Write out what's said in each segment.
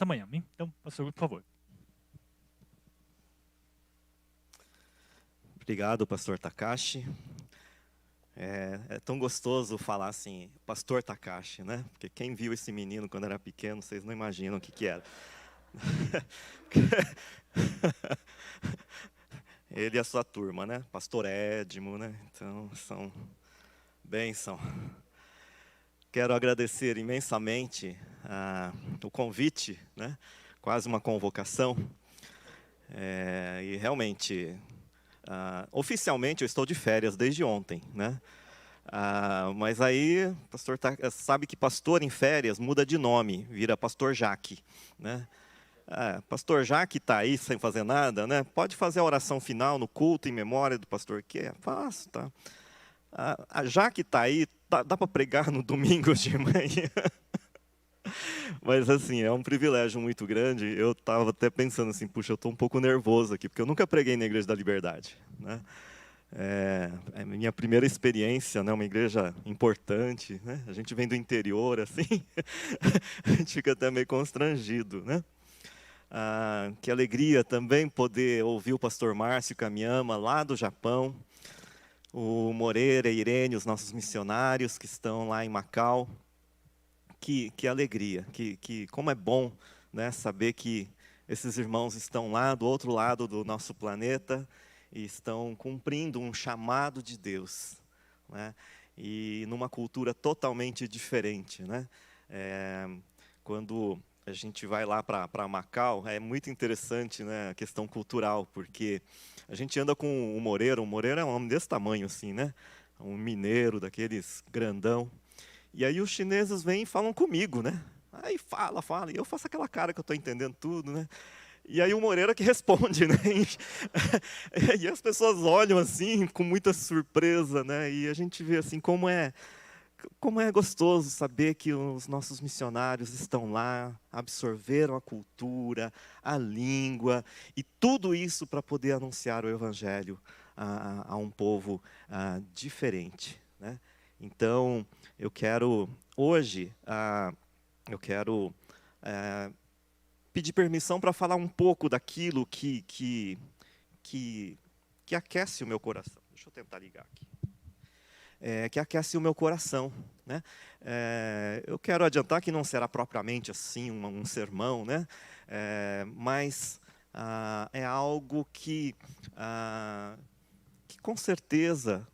tamanho, amém? Então, pastor, por favor. Obrigado, pastor Takashi. É tão gostoso falar assim, pastor Takashi, né? Porque quem viu esse menino quando era pequeno, vocês não imaginam o que que era. Ele e a sua turma, né? Pastor Edmo, né? Então, são bênção. Quero agradecer imensamente o convite, né? Quase uma convocação. E realmente, oficialmente eu estou de férias desde ontem, né? Mas aí, pastor sabe que pastor em férias muda de nome, vira pastor Jaque, né? Pastor Jaque está aí sem fazer nada, né? Pode fazer a oração final no culto em memória do pastor que faço, tá? A Jaque está aí, dá para pregar no domingo de manhã. Mas assim, é um privilégio muito grande. Eu estava até pensando assim, puxa, eu estou um pouco nervoso aqui, porque eu nunca preguei na Igreja da Liberdade, né? É a minha primeira experiência, né, uma igreja importante, né? A gente vem do interior, assim, a gente fica até meio constrangido, né? Que alegria também poder ouvir o pastor Márcio Kamiyama, lá do Japão, o Moreira e Irene, os nossos missionários que estão lá em Macau. Que alegria, como é bom, né, saber que esses irmãos estão lá do outro lado do nosso planeta e estão cumprindo um chamado de Deus, né, e numa cultura totalmente diferente, né. Quando a gente vai lá para Macau, é muito interessante, né, a questão cultural, porque a gente anda com o Moreira é um homem desse tamanho assim, né, um mineiro daqueles grandão. E aí os chineses vêm e falam comigo, né? Aí fala, e eu faço aquela cara que eu estou entendendo tudo, né? E aí o Moreira que responde, né? E as pessoas olham assim com muita surpresa, né? E a gente vê assim como é gostoso saber que os nossos missionários estão lá, absorveram a cultura, a língua e tudo isso para poder anunciar o evangelho a um povo diferente, né? Então, eu quero hoje, eu quero pedir permissão para falar um pouco daquilo que, que aquece o meu coração. Deixa eu tentar ligar aqui. Que aquece o meu coração, né? Eu quero adiantar que não será propriamente assim um sermão, né? Mas é algo que com certeza,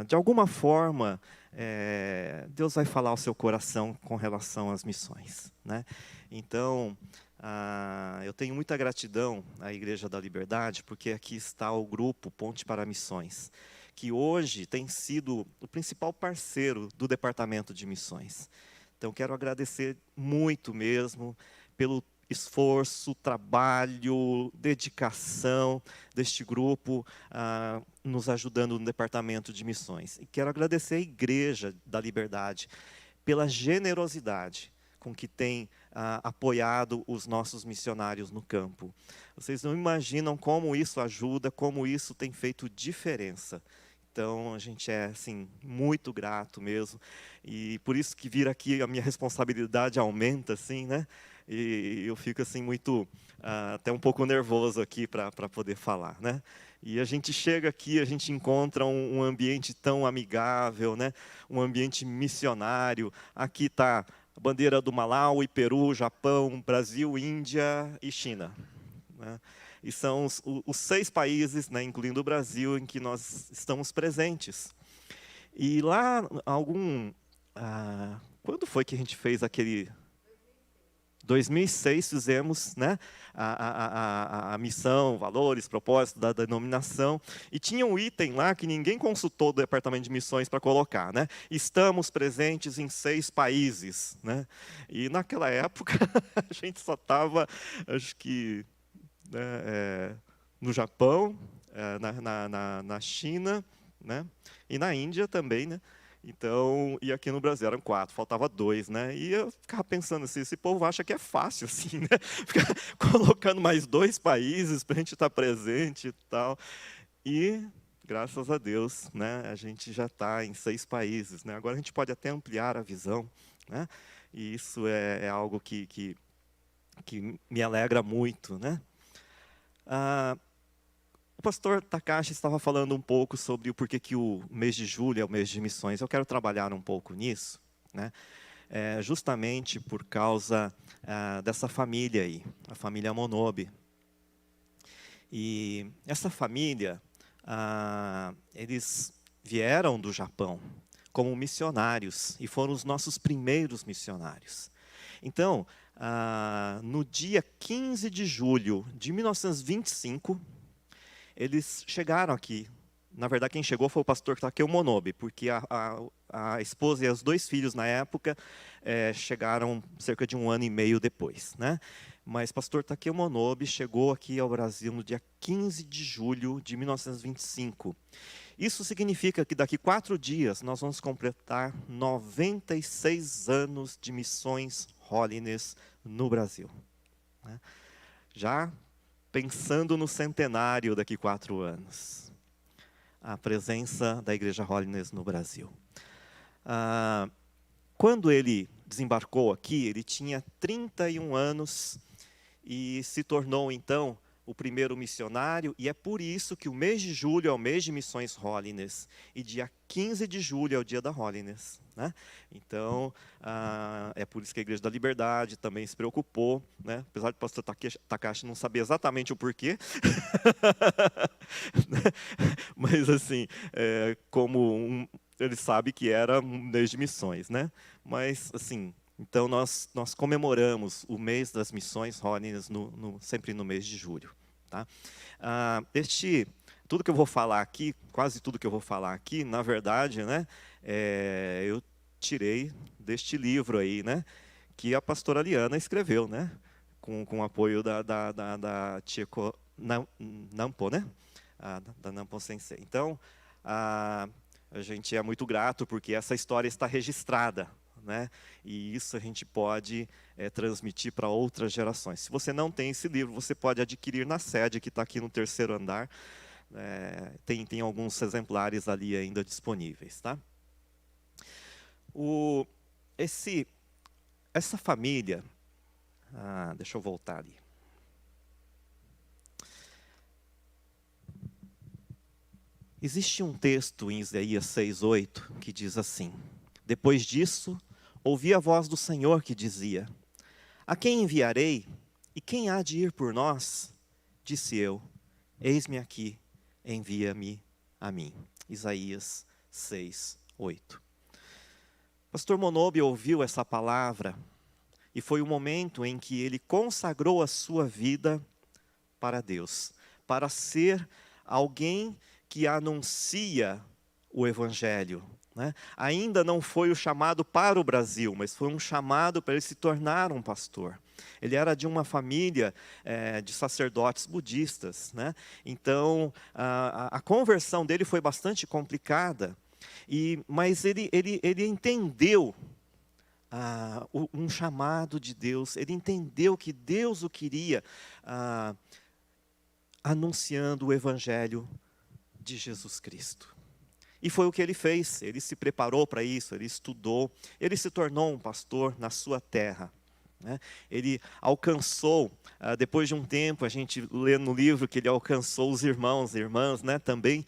de alguma forma, Deus vai falar ao seu coração com relação às missões, né? Então, eu tenho muita gratidão à Igreja da Liberdade, porque aqui está o grupo Ponte para Missões, que hoje tem sido o principal parceiro do Departamento de Missões. Então, quero agradecer muito mesmo pelo esforço, trabalho, dedicação deste grupo, nos ajudando no Departamento de Missões. E quero agradecer à Igreja da Liberdade pela generosidade com que tem apoiado os nossos missionários no campo. Vocês não imaginam como isso ajuda, como isso tem feito diferença. Então, a gente é, assim, muito grato mesmo. E por isso que vir aqui, a minha responsabilidade aumenta, assim, né? E eu fico, assim, muito, até um pouco nervoso aqui para poder falar, né? E a gente chega aqui, a gente encontra um ambiente tão amigável, né? Um ambiente missionário. Aqui está a bandeira do Malawi, Peru, Japão, Brasil, Índia e China, né? E são os 6 países, né, incluindo o Brasil, em que nós estamos presentes. E lá, quando foi que a gente fez aquele... 2006 fizemos, né, a missão, valores, propósito da denominação, e tinha um item lá que ninguém consultou do Departamento de Missões para colocar, né? Estamos presentes em 6 países, né? E naquela época a gente só estava, acho que, né, no Japão, na China, né? E na Índia também, né? Então, e aqui no Brasil eram 4, faltava 2, né? E eu ficava pensando assim, esse povo acha que é fácil, assim, né? Ficar colocando mais 2 países para a gente estar presente e tal. E, graças a Deus, né, a gente já está em 6 países, né? Agora a gente pode até ampliar a visão, né? E isso é algo que que me alegra muito, né? O pastor Takashi estava falando um pouco sobre o porquê que o mês de julho é o mês de missões. Eu quero trabalhar um pouco nisso, né? Justamente por causa dessa família aí, a família Monobi. E essa família, eles vieram do Japão como missionários e foram os nossos primeiros missionários. Então, no dia 15 de julho de 1925, eles chegaram aqui. Na verdade, quem chegou foi o pastor Takeo Monobi, porque a esposa e os 2 filhos, na época, chegaram cerca de 1 ano e meio depois, né? Mas pastor Takeo Monobi chegou aqui ao Brasil no dia 15 de julho de 1925. Isso significa que daqui 4 dias nós vamos completar 96 anos de missões Holiness no Brasil, né? Já pensando no centenário daqui 4 anos, a presença da Igreja Holiness no Brasil. Quando ele desembarcou aqui, ele tinha 31 anos e se tornou, então, o primeiro missionário, e é por isso que o mês de julho é o mês de missões Holiness, e dia 15 de julho é o dia da Holiness, né? Então, é por isso que a Igreja da Liberdade também se preocupou, né? Apesar de o pastor Takashi não saber exatamente o porquê, mas assim, ele sabe que era um mês de missões, né? Mas, assim, então nós comemoramos o mês das missões Holiness sempre no mês de julho, tá? Tudo que eu vou falar aqui, quase tudo que eu vou falar aqui, na verdade, né, eu tirei deste livro aí, né, que a pastora Liana escreveu, né, com o apoio da Chieko Nampo, né, da Nampo Sensei. Então, a gente é muito grato porque essa história está registrada, né? E isso a gente pode transmitir para outras gerações. Se você não tem esse livro, você pode adquirir na sede, que está aqui no 3º andar. Tem alguns exemplares ali ainda disponíveis, tá? Essa família... deixa eu voltar ali. Existe um texto em Isaías 6:8 que diz assim: depois disso, ouvi a voz do Senhor que dizia: a quem enviarei e quem há de ir por nós? Disse eu: eis-me aqui, envia-me a mim. Isaías 6:8. Pastor Monobi ouviu essa palavra e foi o momento em que ele consagrou a sua vida para Deus, para ser alguém que anuncia o Evangelho, né? Ainda não foi o chamado para o Brasil, mas foi um chamado para ele se tornar um pastor. Ele era de uma família de sacerdotes budistas, né? Então, a conversão dele foi bastante complicada, mas ele entendeu um chamado de Deus, ele entendeu que Deus o queria anunciando o Evangelho de Jesus Cristo. E foi o que ele fez, ele se preparou para isso, ele estudou, ele se tornou um pastor na sua terra, né? Ele alcançou, depois de um tempo, a gente lê no livro que ele alcançou os irmãos e irmãs, né, também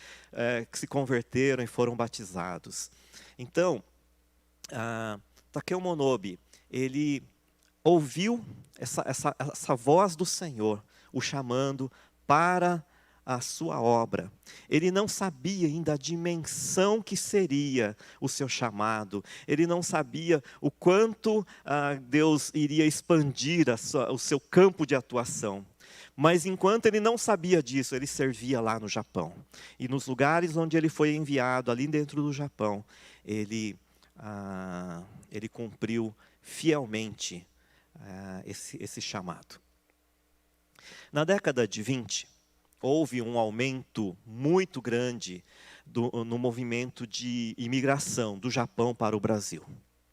que se converteram e foram batizados. Então, Takeo Monobi, ele ouviu essa voz do Senhor, o chamando para a sua obra. Ele não sabia ainda a dimensão que seria o seu chamado. Ele não sabia o quanto Deus iria expandir o seu campo de atuação. Mas enquanto ele não sabia disso, ele servia lá no Japão. E nos lugares onde ele foi enviado, ali dentro do Japão, ele cumpriu fielmente esse chamado. Na década de 20, houve um aumento muito grande no movimento de imigração do Japão para o Brasil,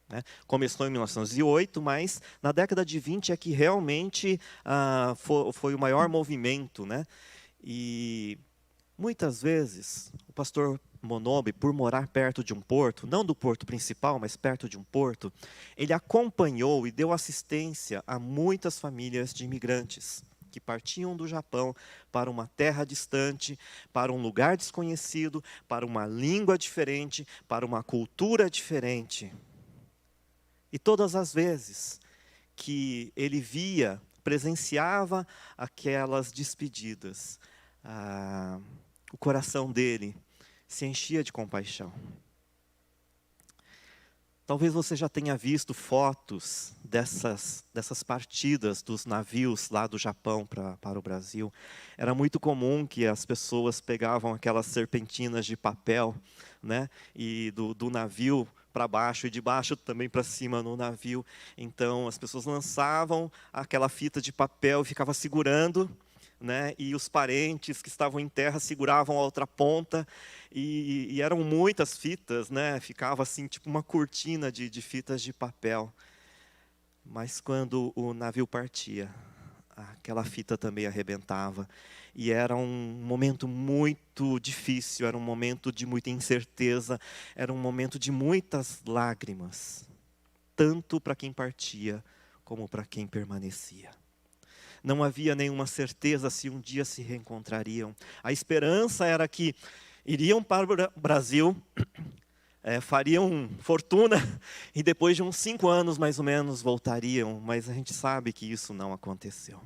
né? Começou em 1908, mas na década de 20 é que realmente foi o maior movimento, né? E muitas vezes o pastor Monobe, por morar perto de um porto, não do porto principal, mas perto de um porto, ele acompanhou e deu assistência a muitas famílias de imigrantes que partiam do Japão para uma terra distante, para um lugar desconhecido, para uma língua diferente, para uma cultura diferente. E todas as vezes que ele via, presenciava aquelas despedidas, o coração dele se enchia de compaixão. Talvez você já tenha visto fotos dessas partidas dos navios lá do Japão para o Brasil. Era muito comum que as pessoas pegavam aquelas serpentinas de papel, né, e do navio para baixo e de baixo também para cima no navio. Então as pessoas lançavam aquela fita de papel e ficavam segurando, né, e os parentes que estavam em terra seguravam a outra ponta, e eram muitas fitas, né, ficava assim tipo uma cortina de fitas de papel. Mas quando o navio partia, aquela fita também arrebentava, e era um momento muito difícil, era um momento de muita incerteza, era um momento de muitas lágrimas, tanto para quem partia como para quem permanecia. Não havia nenhuma certeza se um dia se reencontrariam. A esperança era que iriam para o Brasil, fariam fortuna, e depois de uns 5 anos, mais ou menos, voltariam. Mas a gente sabe que isso não aconteceu.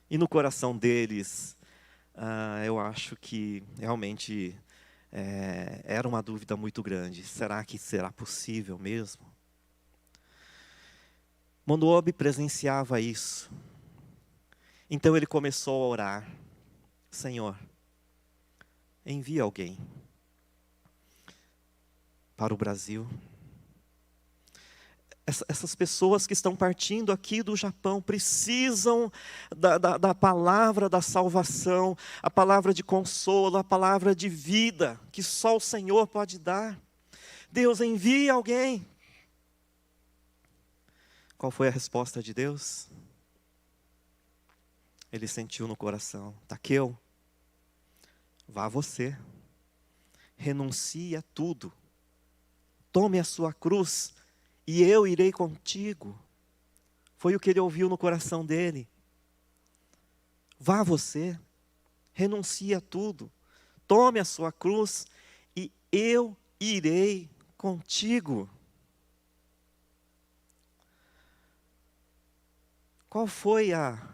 E no coração deles, eu acho que realmente era uma dúvida muito grande. Será que será possível mesmo? Monobe presenciava isso. Então ele começou a orar: Senhor, envia alguém para o Brasil. Essas pessoas que estão partindo aqui do Japão precisam da palavra da salvação, a palavra de consolo, a palavra de vida, que só o Senhor pode dar. Deus, envia alguém. Qual foi a resposta de Deus? Ele sentiu no coração: Takeo, vá você, renuncie a tudo, tome a sua cruz e eu irei contigo. Foi o que ele ouviu no coração dele. Vá você, renuncie a tudo, tome a sua cruz e eu irei contigo. Qual foi a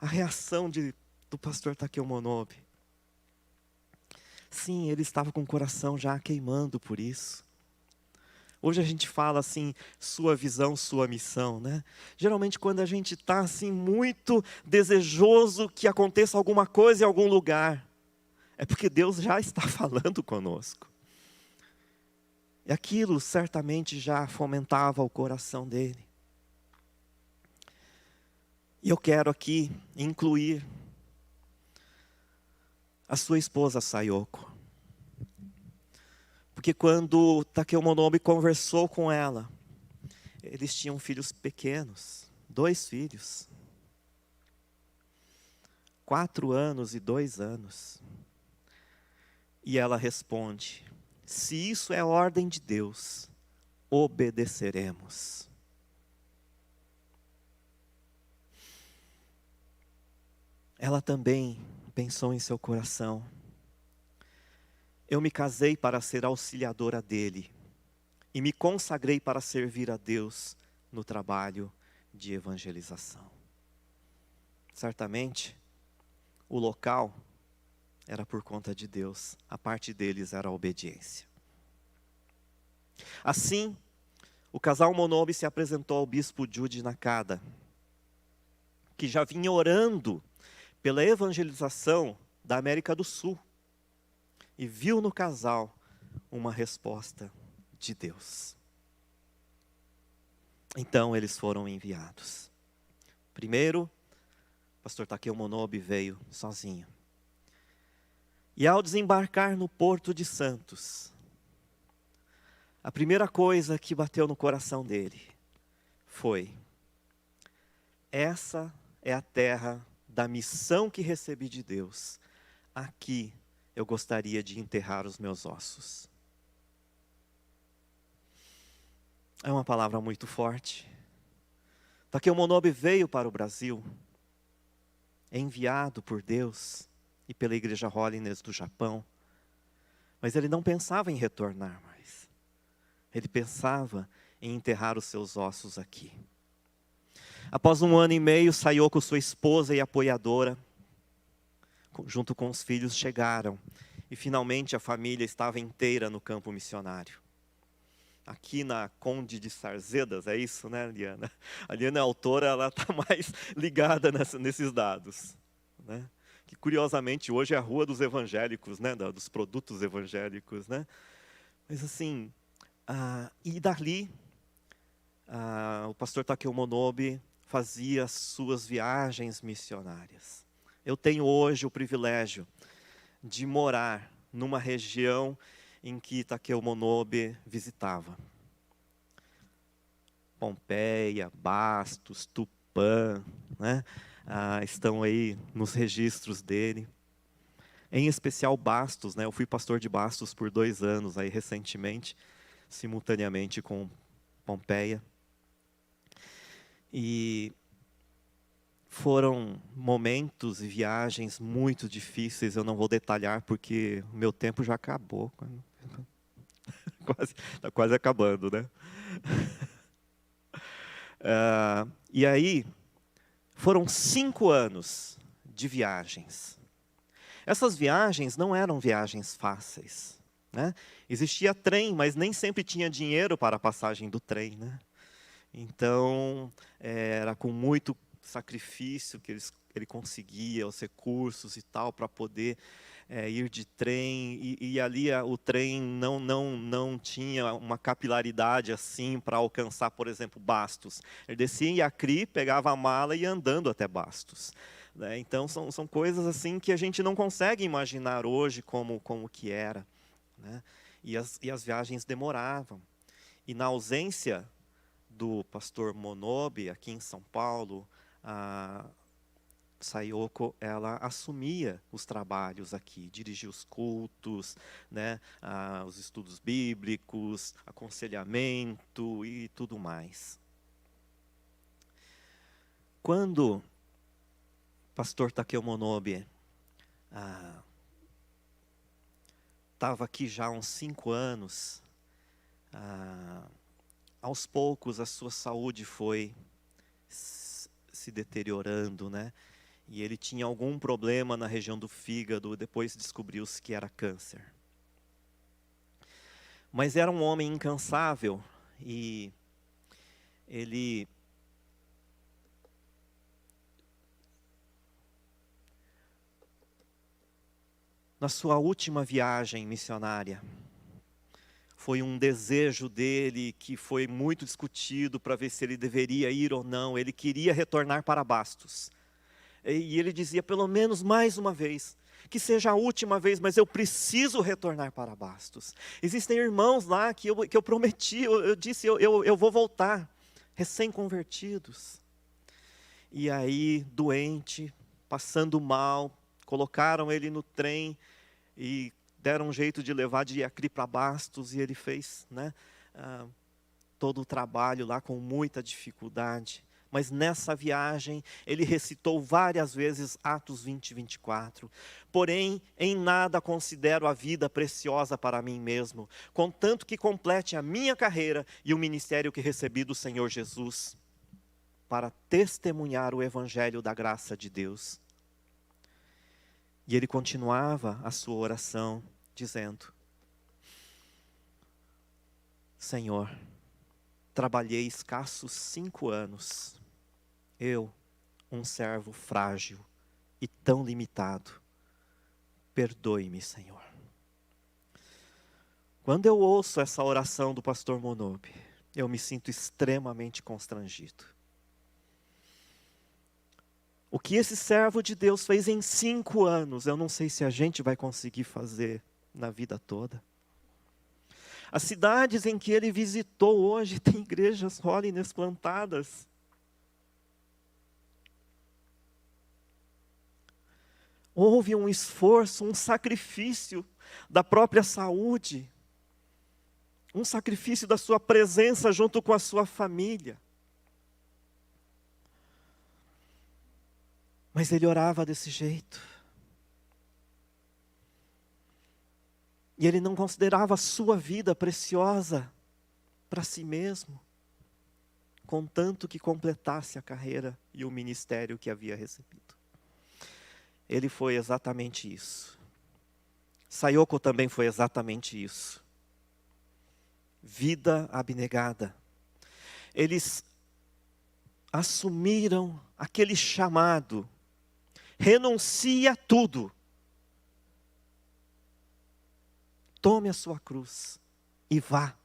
reação do pastor Takeo Monobe? Sim, ele estava com o coração já queimando por isso. Hoje a gente fala assim, sua visão, sua missão, né? Geralmente quando a gente está assim muito desejoso que aconteça alguma coisa em algum lugar, é porque Deus já está falando conosco. E aquilo certamente já fomentava o coração dele. E eu quero aqui incluir a sua esposa Sayoko. Porque quando Takeo Monobe conversou com ela, eles tinham filhos pequenos, 2 filhos. 4 anos e 2 anos. E ela responde: se isso é ordem de Deus, obedeceremos. Ela também pensou em seu coração: eu me casei para ser auxiliadora dele e me consagrei para servir a Deus no trabalho de evangelização. Certamente, o local era por conta de Deus, a parte deles era a obediência. Assim, o casal Monobe se apresentou ao bispo Jude Nakada, que já vinha orando pela evangelização da América do Sul, e viu no casal uma resposta de Deus. Então eles foram enviados. Primeiro, o pastor Takeo Monobe veio sozinho. E ao desembarcar no Porto de Santos, a primeira coisa que bateu no coração dele foi: essa é a terra da missão que recebi de Deus. Aqui eu gostaria de enterrar os meus ossos. É uma palavra muito forte. Takeo Monobe veio para o Brasil, enviado por Deus e pela Igreja Holiness do Japão, mas ele não pensava em retornar mais. Ele pensava em enterrar os seus ossos aqui. Após 1 ano e meio, Sayoko, sua esposa e apoiadora, junto com os filhos, chegaram. E finalmente a família estava inteira no campo missionário. Aqui na Conde de Sarzedas, é isso, né, Liana? A Liana é a autora, ela está mais ligada nesses dados, né? Que curiosamente hoje é a Rua dos Evangélicos, né? Dos produtos evangélicos, né? Mas assim, e dali, o pastor Takeo Monobe fazia suas viagens missionárias. Eu tenho hoje o privilégio de morar numa região em que Takeo Monobe visitava. Pompeia, Bastos, Tupã, né? Estão aí nos registros dele. Em especial Bastos, né? Eu fui pastor de Bastos por 2 anos, aí recentemente, simultaneamente com Pompeia. E foram momentos e viagens muito difíceis, eu não vou detalhar porque o meu tempo já acabou. Está quase acabando, né? E aí, foram 5 anos de viagens. Essas viagens não eram viagens fáceis, né? Existia trem, mas nem sempre tinha dinheiro para a passagem do trem, né? Então, era com muito sacrifício que ele conseguia os recursos e tal para poder ir de trem, e ali o trem não tinha uma capilaridade assim para alcançar, por exemplo, Bastos. Ele descia em Acri, pegava a mala e ia andando até Bastos, né? Então são coisas assim que a gente não consegue imaginar hoje como que era, né? E as viagens demoravam. E na ausência do pastor Monobe aqui em São Paulo, Sayoko, ela assumia os trabalhos aqui, dirigia os cultos, né, os estudos bíblicos, aconselhamento e tudo mais. Quando o pastor Takeo Monobe estava aqui já há uns 5 anos, aos poucos a sua saúde foi se deteriorando, né? E ele tinha algum problema na região do fígado, depois descobriu-se que era câncer. Mas era um homem incansável e ele na sua última viagem missionária, foi um desejo dele que foi muito discutido para ver se ele deveria ir ou não. Ele queria retornar para Bastos. E ele dizia, pelo menos mais uma vez, que seja a última vez, mas eu preciso retornar para Bastos. Existem irmãos lá que eu prometi, eu disse, eu vou voltar, recém-convertidos. E aí, doente, passando mal, colocaram ele no trem e deram um jeito de levar de Acri para Bastos, e ele fez, né, todo o trabalho lá com muita dificuldade. Mas nessa viagem, ele recitou várias vezes Atos 20 e 24. Porém, em nada considero a vida preciosa para mim mesmo, contanto que complete a minha carreira e o ministério que recebi do Senhor Jesus, para testemunhar o evangelho da graça de Deus. E ele continuava a sua oração, dizendo, Senhor, trabalhei escassos 5 anos, eu, um servo frágil e tão limitado, perdoe-me, Senhor. Quando eu ouço essa oração do pastor Monobe, eu me sinto extremamente constrangido. O que esse servo de Deus fez em 5 anos, eu não sei se a gente vai conseguir fazer na vida toda. As cidades em que ele visitou hoje têm igrejas Holiness plantadas. Houve um esforço, um sacrifício da própria saúde, um sacrifício da sua presença junto com a sua família. Mas ele orava desse jeito. E ele não considerava a sua vida preciosa para si mesmo, contanto que completasse a carreira e o ministério que havia recebido. Ele foi exatamente isso. Sayoko também foi exatamente isso. Vida abnegada. Eles assumiram aquele chamado. Renuncia a tudo. Tome a sua cruz e vá,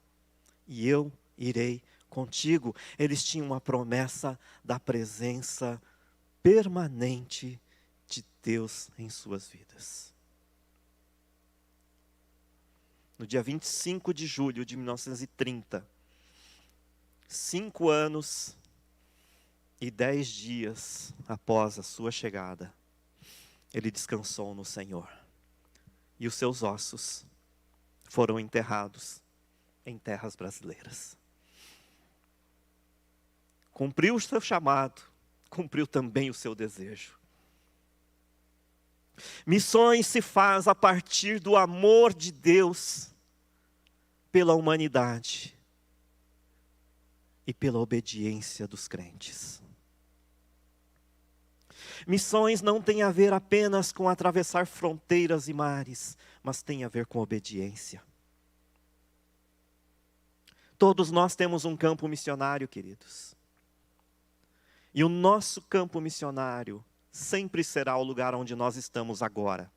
e eu irei contigo. Eles tinham uma promessa da presença permanente de Deus em suas vidas. No dia 25 de julho de 1930, 5 anos e 10 dias após a sua chegada, ele descansou no Senhor. E os seus ossos foram enterrados em terras brasileiras. Cumpriu o seu chamado, cumpriu também o seu desejo. Missões se faz a partir do amor de Deus pela humanidade e pela obediência dos crentes. Missões não tem a ver apenas com atravessar fronteiras e mares, mas tem a ver com obediência. Todos nós temos um campo missionário, queridos. E o nosso campo missionário sempre será o lugar onde nós estamos agora.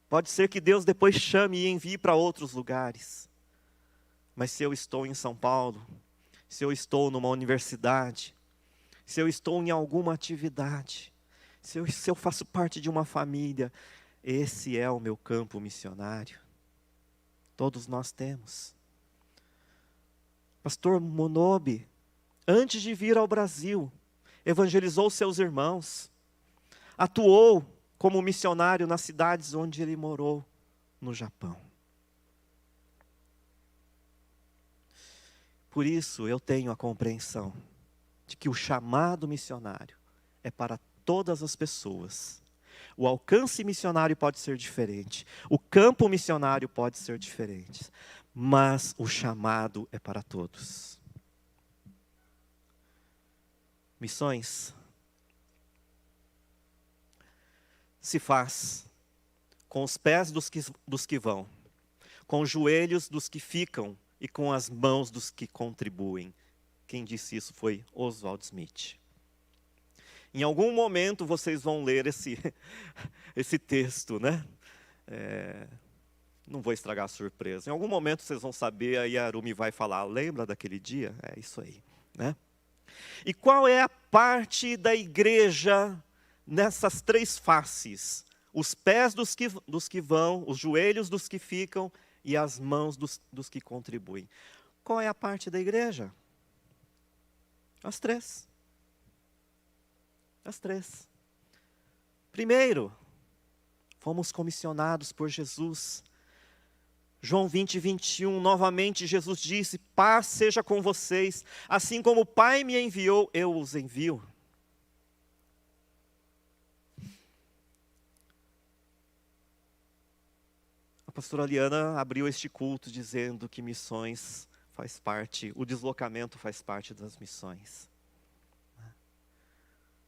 Pode ser que Deus depois chame e envie para outros lugares. Mas se eu estou em São Paulo, se eu estou numa universidade, se eu estou em alguma atividade, se eu faço parte de uma família, esse é o meu campo missionário. Todos nós temos. Pastor Monobi, antes de vir ao Brasil, evangelizou seus irmãos, atuou como missionário nas cidades onde ele morou, no Japão. Por isso eu tenho a compreensão de que o chamado missionário é para todas as pessoas. O alcance missionário pode ser diferente, o campo missionário pode ser diferente, mas o chamado é para todos. Missões se faz com os pés dos que vão, com os joelhos dos que ficam e com as mãos dos que contribuem. Quem disse isso foi Oswald Smith. Em algum momento vocês vão ler esse texto, né? Não vou estragar a surpresa. Em algum momento vocês vão saber, aí a Arumi vai falar, lembra daquele dia? É isso aí, né? E qual é a parte da igreja nessas três faces? Os pés dos que vão, os joelhos dos que ficam e as mãos dos que contribuem. Qual é a parte da igreja? As três. As três. Primeiro, fomos comissionados por Jesus. João 20, 21, novamente Jesus disse, paz seja com vocês, assim como o Pai me enviou, eu os envio. A pastora Liana abriu este culto dizendo que missões faz parte, o deslocamento faz parte das missões.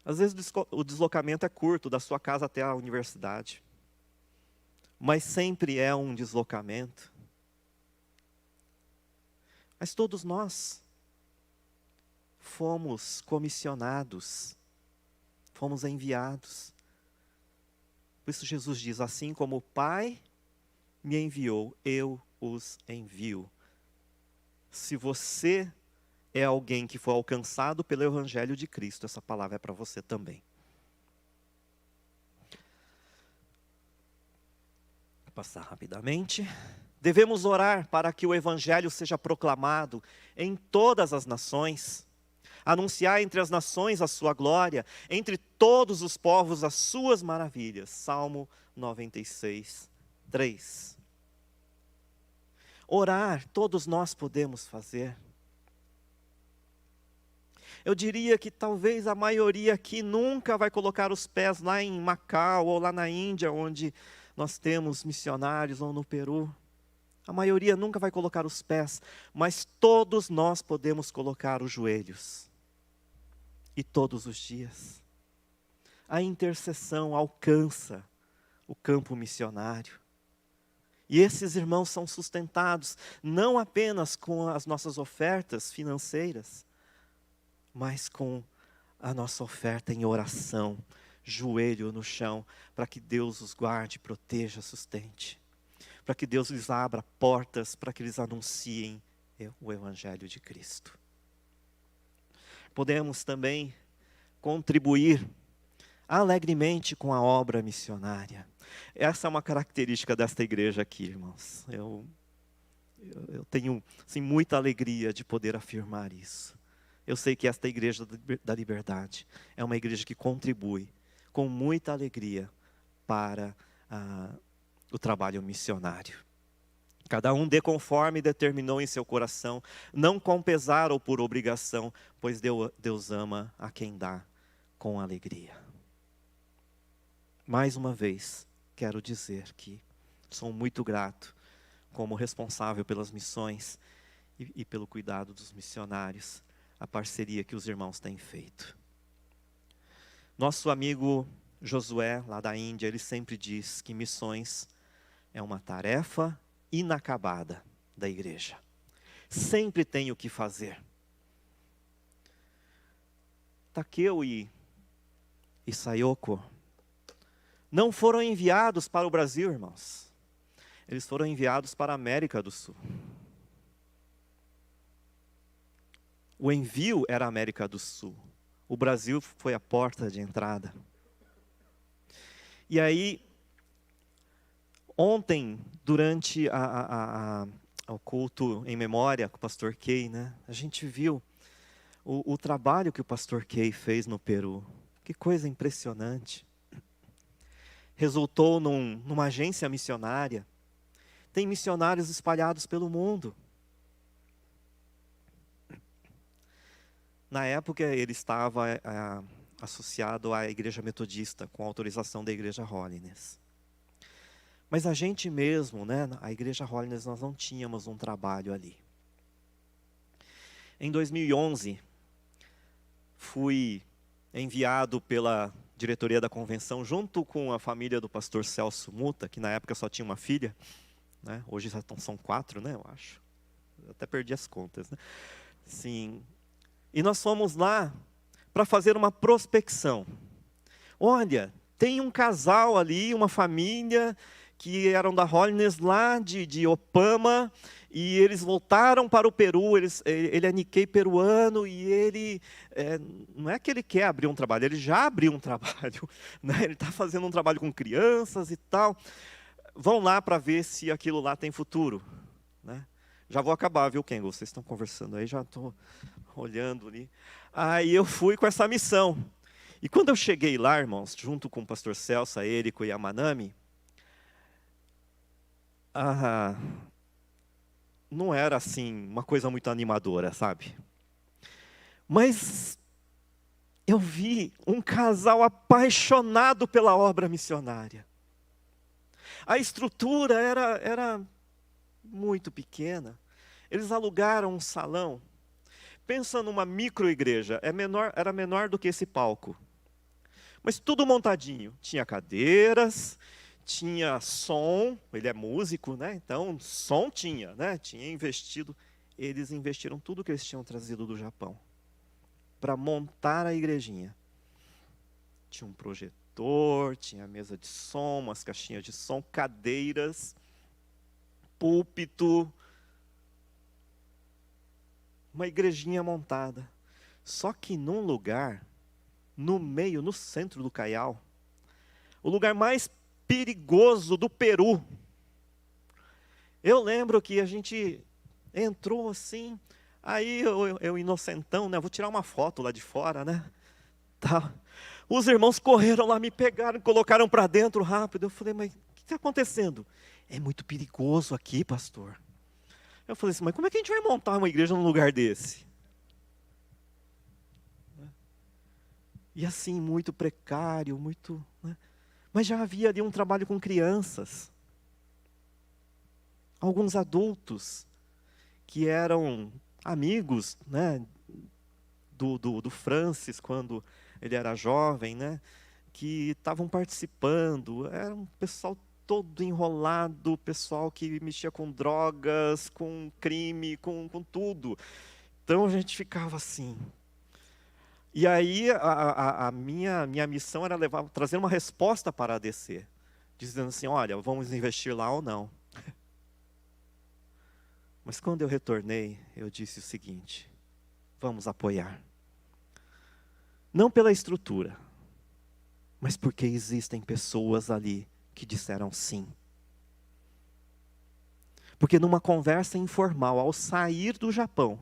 Às vezes o deslocamento é curto, da sua casa até a universidade. Mas sempre é um deslocamento. Mas todos nós fomos comissionados, fomos enviados. Por isso Jesus diz, assim como o Pai me enviou, eu os envio. Se você é alguém que foi alcançado pelo Evangelho de Cristo, essa palavra é para você também. Vou passar rapidamente. Devemos orar para que o Evangelho seja proclamado em todas as nações. Anunciar entre as nações a sua glória, entre todos os povos as suas maravilhas. Salmo 96, 3. Orar, todos nós podemos fazer. Eu diria que talvez a maioria aqui nunca vai colocar os pés lá em Macau ou lá na Índia, onde nós temos missionários, ou no Peru. A maioria nunca vai colocar os pés, mas todos nós podemos colocar os joelhos. E todos os dias. A intercessão alcança o campo missionário. E esses irmãos são sustentados não apenas com as nossas ofertas financeiras, mas com a nossa oferta em oração, joelho no chão, para que Deus os guarde, proteja, sustente. Para que Deus lhes abra portas, para que eles anunciem o Evangelho de Cristo. Podemos também contribuir alegremente com a obra missionária. Essa é uma característica desta igreja aqui, irmãos. Eu tenho assim, muita alegria de poder afirmar isso. Eu sei que esta igreja da Liberdade é uma igreja que contribui com muita alegria para o trabalho missionário. Cada um dê conforme determinou em seu coração, não com pesar ou por obrigação, pois Deus ama a quem dá com alegria. Mais uma vez, quero dizer que sou muito grato como responsável pelas missões e pelo cuidado dos missionários, a parceria que os irmãos têm feito. Nosso amigo Josué, lá da Índia, ele sempre diz que missões é uma tarefa inacabada da igreja. Sempre tem o que fazer. Takeo e Sayoko não foram enviados para o Brasil, irmãos. Eles foram enviados para a América do Sul. O envio era a América do Sul. O Brasil foi a porta de entrada. E aí, ontem, durante o culto em memória com o pastor Kay, né, a gente viu o trabalho que o pastor Kay fez no Peru. Que coisa impressionante. Resultou numa agência missionária. Tem missionários espalhados pelo mundo. Na época, ele estava associado à Igreja Metodista, com autorização da Igreja Holiness. Mas a gente mesmo, né, a Igreja Holiness, nós não tínhamos um trabalho ali. Em 2011, fui enviado pela diretoria da convenção, junto com a família do pastor Celso Muta, que na época só tinha uma filha, né? Hoje já são 4, né, eu acho. Eu até perdi as contas, né? Sim. E nós fomos lá para fazer uma prospecção. Olha, tem um casal ali, uma família, que eram da Holiness lá de Opama, e eles voltaram para o Peru, ele é Nikkei peruano, e ele, não é que ele quer abrir um trabalho, ele já abriu um trabalho, né? Ele está fazendo um trabalho com crianças e tal. Vão lá para ver se aquilo lá tem futuro, né? Já vou acabar, viu, Kengo? Vocês estão conversando aí, já estou olhando ali. Aí eu fui com essa missão. E quando eu cheguei lá, irmãos, junto com o pastor Celso, a Eriko e a Manami, não era assim uma coisa muito animadora, sabe? Mas eu vi um casal apaixonado pela obra missionária. A estrutura era muito pequena. Eles alugaram um salão. Pensa numa microigreja, era menor do que esse palco. Mas tudo montadinho. Tinha cadeiras, tinha som, ele é músico, né? Então, som tinha, né? Tinha investido. Eles investiram tudo que eles tinham trazido do Japão para montar a igrejinha. Tinha um projetor, tinha mesa de som, umas caixinhas de som, cadeiras, púlpito, uma igrejinha montada. Só que num lugar, no meio, no centro do Caial, o lugar mais perigoso do Peru. Eu lembro que a gente entrou assim, Aí eu inocentão, né? Vou tirar uma foto lá de fora, né? Tá. Os irmãos correram lá, me pegaram, colocaram para dentro rápido. Eu falei, mas o que está acontecendo? É muito perigoso aqui, pastor. Eu falei assim, mas como é que a gente vai montar uma igreja num lugar desse? E assim, muito precário, muito... né? Mas já havia ali um trabalho com crianças. Alguns adultos que eram amigos, né, do Francis, quando ele era jovem, né, que estavam participando. Era um pessoal todo enrolado, pessoal que mexia com drogas, com crime, com tudo. Então a gente ficava assim. E aí a minha missão era trazer uma resposta para a ADC, dizendo assim, olha, vamos investir lá ou não. Mas quando eu retornei, eu disse o seguinte, vamos apoiar. Não pela estrutura, mas porque existem pessoas ali que disseram sim. Porque numa conversa informal, ao sair do Japão,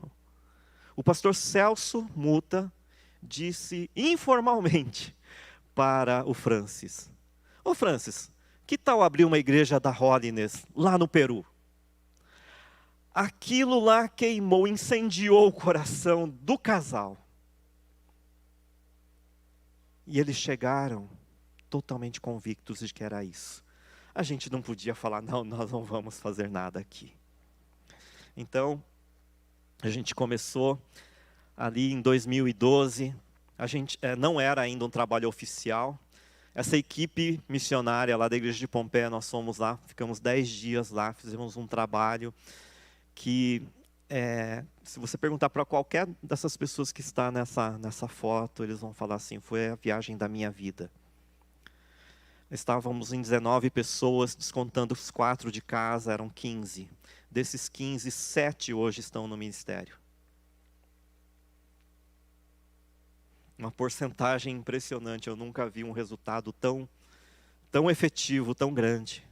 o pastor Celso Muta disse informalmente para o Francis, ô Francis, que tal abrir uma igreja da Holiness lá no Peru? Aquilo lá queimou, incendiou o coração do casal. E eles chegaram totalmente convictos de que era isso. A gente não podia falar, não, nós não vamos fazer nada aqui. Então, a gente começou ali em 2012, a gente não era ainda um trabalho oficial. Essa equipe missionária lá da igreja de Pompeia, nós fomos lá, ficamos 10 dias lá, fizemos um trabalho que, se você perguntar para qualquer dessas pessoas que está nessa foto, eles vão falar assim, foi a viagem da minha vida. Estávamos em 19 pessoas, descontando os 4 de casa, eram 15. Desses 15, 7 hoje estão no ministério. Uma porcentagem impressionante, eu nunca vi um resultado tão efetivo, tão grande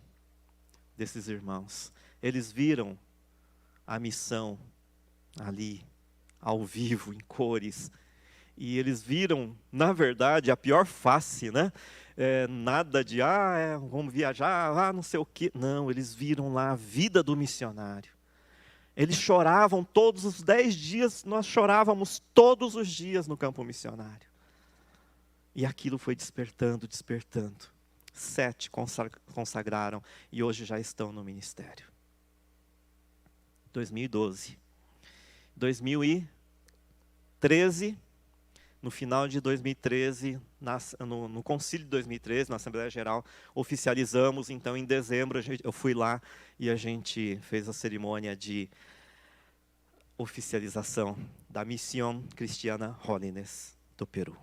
desses irmãos. Eles viram a missão ali, ao vivo, em cores. E eles viram, na verdade, a pior face, né? Nada de, vamos viajar, não sei o quê. Não, eles viram lá a vida do missionário. Eles choravam todos os 10 dias, nós chorávamos todos os dias no campo missionário. E aquilo foi despertando, despertando. 7 consagraram e hoje já estão no ministério. 2012. 2013, no final de 2013, no concílio de 2013, na Assembleia Geral, oficializamos. Então, em dezembro, eu fui lá e a gente fez a cerimônia de oficialização da Missão Cristiana Holiness do Peru.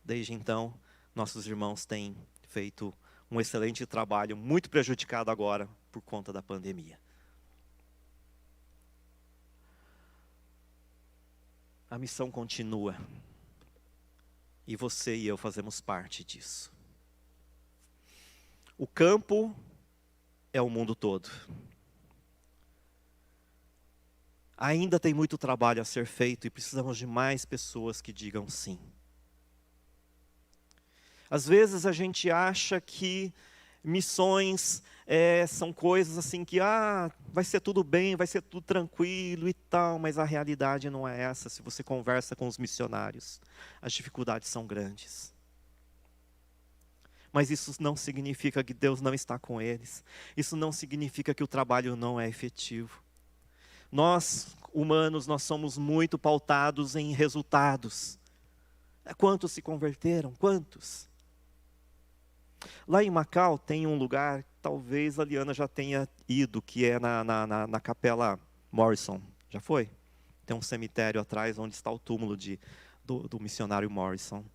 Desde então, nossos irmãos têm feito um excelente trabalho, muito prejudicado agora por conta da pandemia. A missão continua. E você e eu fazemos parte disso. O campo é o mundo todo. Ainda tem muito trabalho a ser feito e precisamos de mais pessoas que digam sim. Às vezes a gente acha que missões são coisas assim que vai ser tudo bem, vai ser tudo tranquilo e tal, mas a realidade não é essa. Se você conversa com os missionários, as dificuldades são grandes. Mas isso não significa que Deus não está com eles. Isso não significa que o trabalho não é efetivo. Nós, humanos, nós somos muito pautados em resultados. Quantos se converteram? Quantos? Lá em Macau tem um lugar, talvez a Liana já tenha ido, que é na Capela Morrison. Já foi? Tem um cemitério atrás onde está o túmulo do missionário Morrison.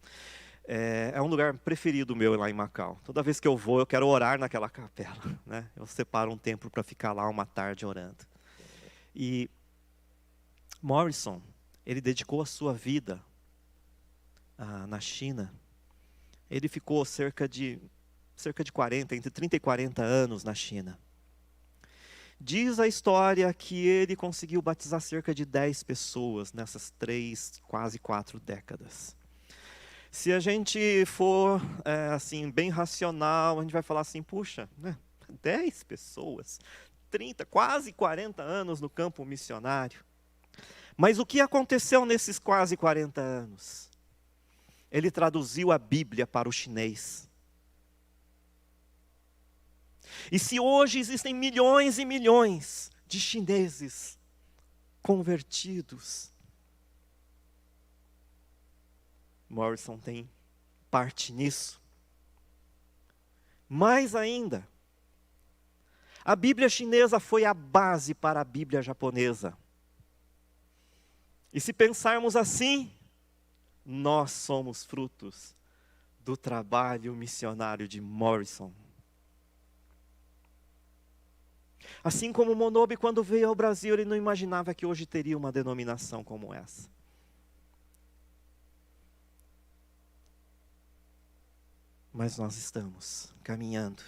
É um lugar preferido meu lá em Macau. Toda vez que eu vou, eu quero orar naquela capela, né? Eu separo um tempo para ficar lá uma tarde orando. E Morrison, ele dedicou a sua vida na China. Ele ficou cerca de 40, entre 30 e 40 anos na China. Diz a história que ele conseguiu batizar cerca de 10 pessoas nessas 3, quase 4 décadas. Se a gente for assim, bem racional, a gente vai falar assim, puxa, né, 10 pessoas, 30, quase 40 anos no campo missionário. Mas o que aconteceu nesses quase 40 anos? Ele traduziu a Bíblia para o chinês. E se hoje existem milhões e milhões de chineses convertidos, Morrison tem parte nisso. Mais ainda, a Bíblia chinesa foi a base para a Bíblia japonesa. E se pensarmos assim, nós somos frutos do trabalho missionário de Morrison. Assim como Monobi, quando veio ao Brasil, ele não imaginava que hoje teria uma denominação como essa. Mas nós estamos caminhando.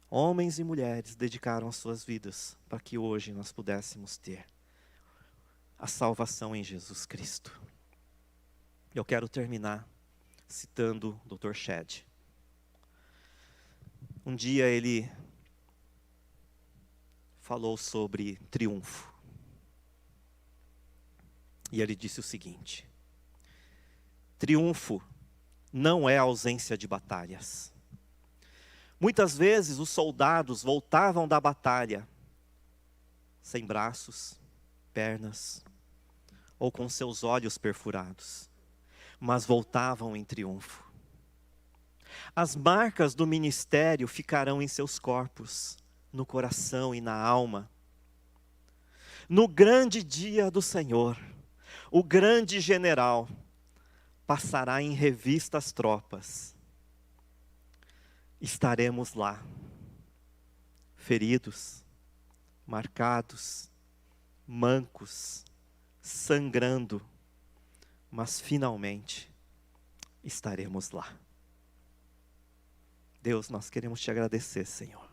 Homens e mulheres dedicaram as suas vidas para que hoje nós pudéssemos ter a salvação em Jesus Cristo. Eu quero terminar citando o Dr. Shedd. Um dia ele falou sobre triunfo. E ele disse o seguinte: triunfo não é ausência de batalhas. Muitas vezes os soldados voltavam da batalha sem braços, pernas, ou com seus olhos perfurados, mas voltavam em triunfo. As marcas do ministério ficarão em seus corpos, no coração e na alma. No grande dia do Senhor, o grande general passará em revista as tropas. Estaremos lá, feridos, marcados, mancos, sangrando, mas finalmente estaremos lá. Deus, nós queremos te agradecer, Senhor.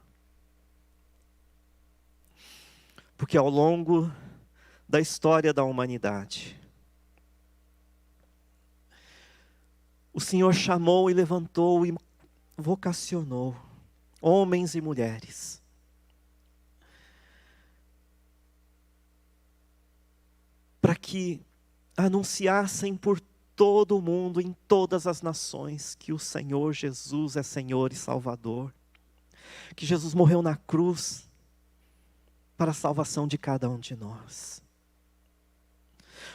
Porque ao longo da história da humanidade, o Senhor chamou e levantou e vocacionou homens e mulheres para que anunciassem por todo o mundo, em todas as nações, que o Senhor Jesus é Senhor e Salvador, que Jesus morreu na cruz para a salvação de cada um de nós.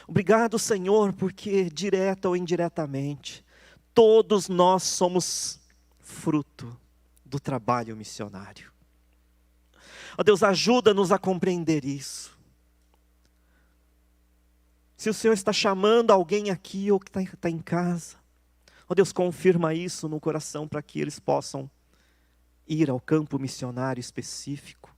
Obrigado, Senhor, porque direta ou indiretamente, todos nós somos fruto do trabalho missionário. Ó Deus, ajuda-nos a compreender isso. Se o Senhor está chamando alguém aqui ou que está em casa, ó Deus, confirma isso no coração para que eles possam ir ao campo missionário específico.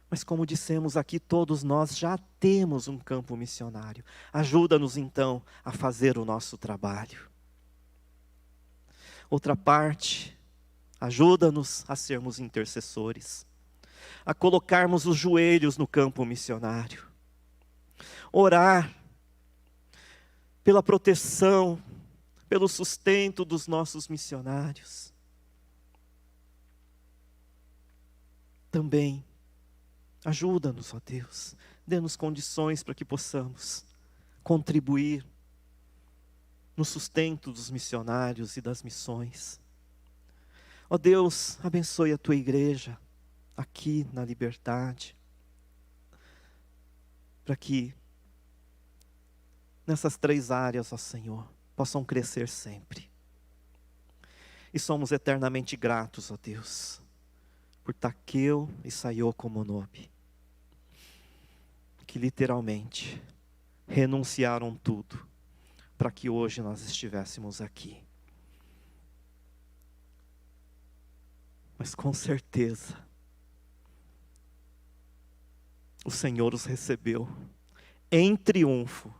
Mas como dissemos aqui, todos nós já temos um campo missionário. Ajuda-nos então a fazer o nosso trabalho. Outra parte, ajuda-nos a sermos intercessores, a colocarmos os joelhos no campo missionário, orar pela proteção, pelo sustento dos nossos missionários. Também, ajuda-nos, ó Deus, dê-nos condições para que possamos contribuir no sustento dos missionários e das missões. Ó Deus, abençoe a tua igreja aqui na Liberdade, para que nessas 3 áreas, ó Senhor, possam crescer sempre. E somos eternamente gratos, ó Deus, por Takeo e Sayoko Monobi, que literalmente renunciaram tudo para que hoje nós estivéssemos aqui. Mas com certeza, o Senhor os recebeu em triunfo.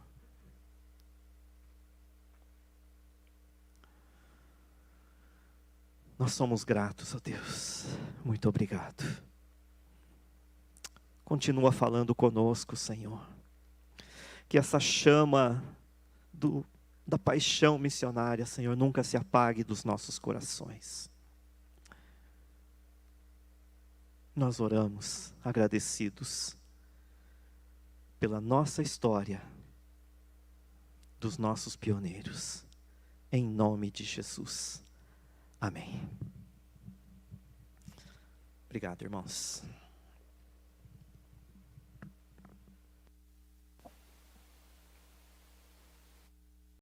Nós somos gratos a Deus. Muito obrigado. continua falando conosco, Senhor. Que essa chama da paixão missionária, Senhor, nunca se apague dos nossos corações. Nós oramos agradecidos pela nossa história, dos nossos pioneiros. Em nome de Jesus. Amém. Obrigado, irmãos.